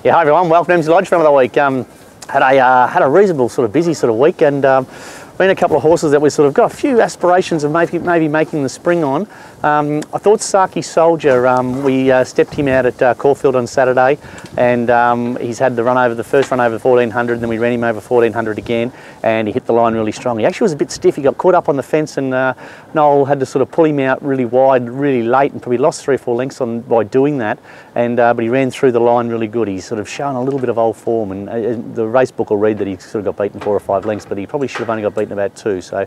Yeah, hi everyone, welcome to Emsley Lodge for another week. Had a reasonable sort of busy sort of week, and ran a couple of horses that we sort of got a few aspirations of maybe making the spring on. I thought SAKHEE'S Soldier, we stepped him out at Caulfield on Saturday, and he's had the first run over 1400, then we ran him over 1400 again, and he hit the line really strong. He actually was a bit stiff, he got caught up on the fence, and Noel had to sort of pull him out really wide, really late, and probably lost 3 or 4 lengths by doing that, and but he ran through the line really good. He's sort of shown a little bit of old form, and the race book will read that he sort of got beaten 4 or 5 lengths, but he probably should have only got beaten about 2. So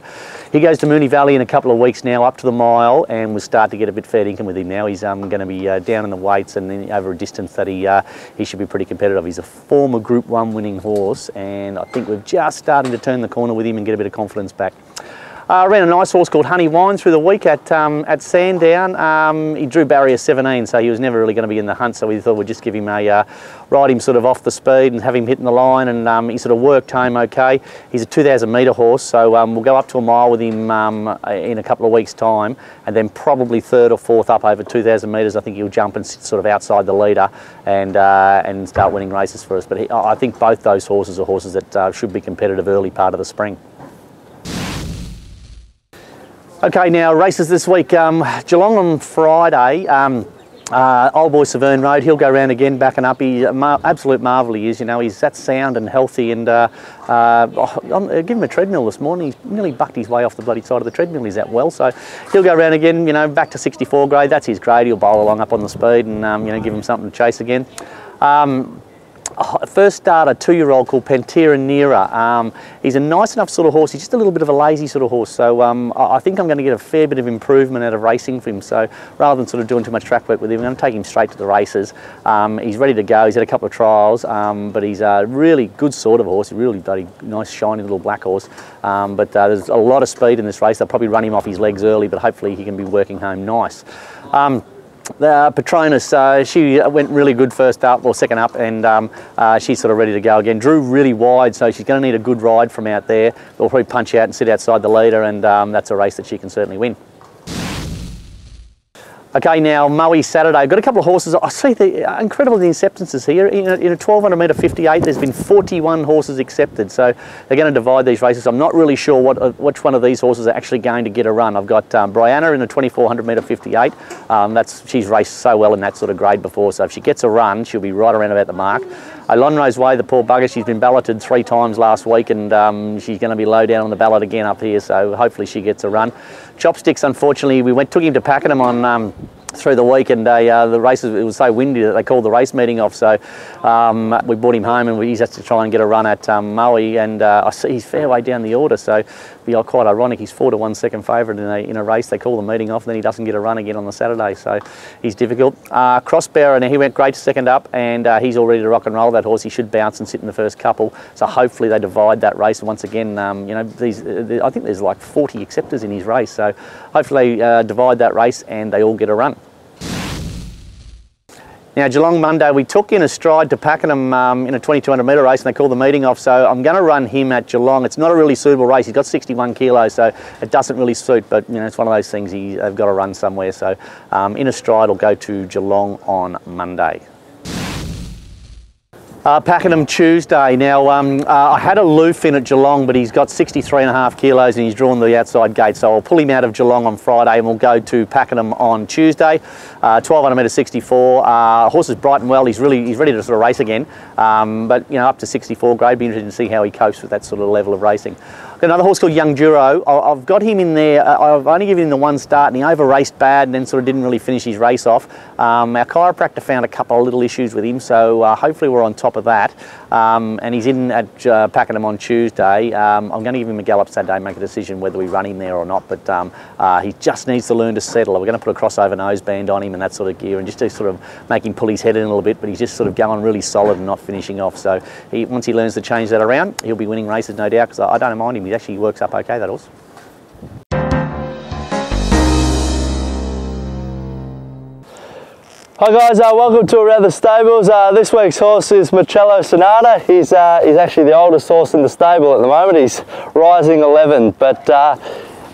he goes to Moonee Valley in a couple of weeks now, up to the mile, and we'll start to get a bit fair income with him now. He's going to be down in the weights and then over a distance that he should be pretty competitive. He's a former Group 1 winning horse, and I think we're just starting to turn the corner with him and get a bit of confidence back. Ran a nice horse called Honey Wine through the week at Sandown. He drew barrier 17, so he was never really going to be in the hunt, so we thought we'd just give him ride him sort of off the speed and have him hitting the line, and he sort of worked home okay. He's a 2,000 metre horse, so we'll go up to a mile with him in a couple of weeks' time, and then probably 3rd or 4th up over 2,000 metres. I think he'll jump and sit sort of outside the leader and start winning races for us. But I think both those horses are horses that should be competitive early part of the spring. Okay, now races this week. Geelong on Friday, Old Boy Severn Road, he'll go round again, backing up. He's absolute marvel he is, you know, he's that sound and healthy, and give him a treadmill this morning. He's nearly bucked his way off the bloody side of the treadmill, he's that well, so he'll go round again, you know, back to 64 grade, that's his grade. He'll bowl along up on the speed and, you know, give him something to chase again. First starter, 2-year-old called Pantera Nera. He's a nice enough sort of horse. He's just a little bit of a lazy sort of horse. So I think I'm going to get a fair bit of improvement out of racing for him. So rather than sort of doing too much track work with him, I'm going to take him straight to the races. He's ready to go. He's had a couple of trials, but he's a really good sort of horse. A really bloody nice, shiny little black horse. But there's a lot of speed in this race. They'll probably run him off his legs early, but hopefully he can be working home nice. The Patronus, she went really good first up, or second up, and she's sort of ready to go again. Drew really wide, so she's going to need a good ride from out there. They'll probably punch out and sit outside the leader, and that's a race that she can certainly win. Okay, now Moe Saturday. I've got a couple of horses. I see the incredible the acceptances here. In a 1200 metre 58, there's been 41 horses accepted. So they're going to divide these races. I'm not really sure which one of these horses are actually going to get a run. I've got Bryanna in a 2400 metre 58. She's raced so well in that sort of grade before, so if she gets a run, she'll be right around about the mark. Lonrose Way, the poor bugger, she's been balloted 3 times last week, and she's going to be low down on the ballot again up here, so hopefully she gets a run. Chopsticks, unfortunately, we took him to Pakenham on through the week, and the races, it was so windy that they called the race meeting off, so we brought him home, and he's had to try and get a run at Moe, and I see he's fair way down the order, so it'd be quite ironic. He's 4-1 second favourite in a race. They call the meeting off, and then he doesn't get a run again on the Saturday, so he's difficult. Crossbearer, now he went great second up, and he's all ready to rock and roll. That horse, he should bounce and sit in the first couple, so hopefully they divide that race once again. You know, I think there's like 40 acceptors in his race, so hopefully they divide that race and they all get a run. Now Geelong Monday, we took in a stride to Pakenham in a 2200 metre race, and they called the meeting off, so I'm going to run him at Geelong. It's not a really suitable race. He's got 61 kilos, so it doesn't really suit, but you know, it's one of those things they've got to run somewhere, so in a stride I'll go to Geelong on Monday. Pakenham Tuesday. Now, I had a loof in at Geelong, but he's got 63.5 kilos and he's drawn the outside gate, so I'll pull him out of Geelong on Friday and we'll go to Pakenham on Tuesday. 1200 metre 64. Horse is bright and well. He's ready to sort of race again, but you know, up to 64 grade. Be interested to see how he copes with that sort of level of racing. Another horse called Young Duro. I've got him in there. I've only given him the one start, and he over-raced bad and then sort of didn't really finish his race off. Our chiropractor found a couple of little issues with him, so hopefully we're on top of that. And he's in at Pakenham on Tuesday. I'm going to give him a gallop Saturday, make a decision whether we run him there or not, but he just needs to learn to settle. We're going to put a crossover noseband on him and that sort of gear, and just to sort of make him pull his head in a little bit, but he's just sort of going really solid and not finishing off. So once he learns to change that around, he'll be winning races, no doubt, because I don't mind him. He actually works up okay, that horse. Hi guys, welcome to Around the Stables. This week's horse is Marcello Sonata. He's actually the oldest horse in the stable at the moment. He's rising 11, but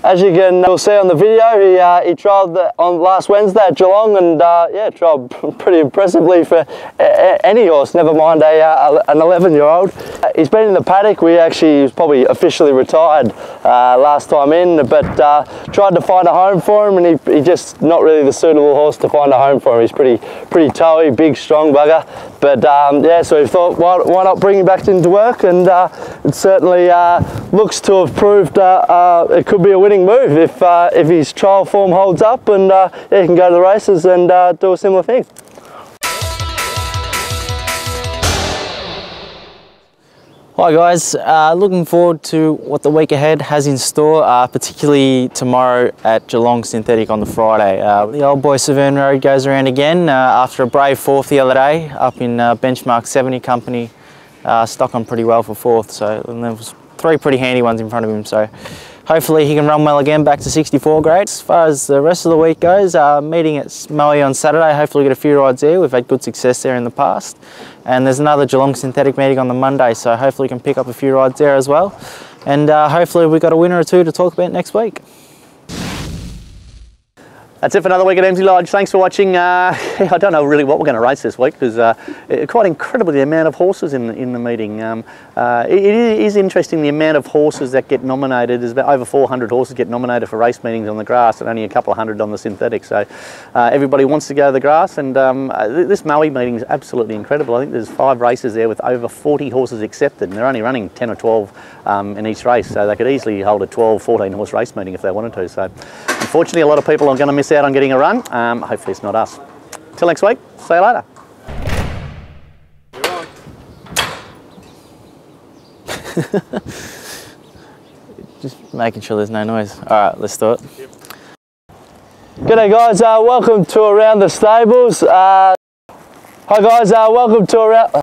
as you can see on the video, he trialled on last Wednesday at Geelong, and yeah, trialled pretty impressively for any horse, never mind an 11-year-old. He's been in the paddock. He was probably officially retired last time in, but tried to find a home for him, and he just not really the suitable horse to find a home for him. He's pretty towy, big, strong bugger. But yeah, so we thought, why not bring him back into work? And it certainly looks to have proved it could be a winning move if his trial form holds up, and yeah, he can go to the races and do a similar thing. Hi guys, looking forward to what the week ahead has in store, particularly tomorrow at Geelong Synthetic on the Friday. The old boy Severn Road goes around again after a brave fourth the other day up in benchmark 70 company, stuck on pretty well for fourth, so and there was 3 pretty handy ones in front of him, so hopefully he can run well again back to 64 grade. As far as the rest of the week goes, meeting at Moe on Saturday, hopefully get a few rides there. We've had good success there in the past. And there's another Geelong Synthetic meeting on the Monday, so hopefully we can pick up a few rides there as well. And hopefully we've got a winner or two to talk about next week. That's it for another week at Emsley Lodge. Thanks for watching. I don't know really what we're going to race this week, because quite incredible the amount of horses in the meeting. It is interesting the amount of horses that get nominated. There's about over 400 horses get nominated for race meetings on the grass, and only a couple of hundred on the synthetic. So everybody wants to go to the grass, and this Moe meeting is absolutely incredible. I think there's 5 races there with over 40 horses accepted, and they're only running 10 or 12 in each race, so they could easily hold a 12, 14 horse race meeting if they wanted to. So unfortunately a lot of people are going to miss out on getting a run. Hopefully it's not us. Till next week, see you later. Just making sure there's no noise. Alright, let's do it. G'day guys, welcome to Around the Stables. Hi guys, welcome to Around...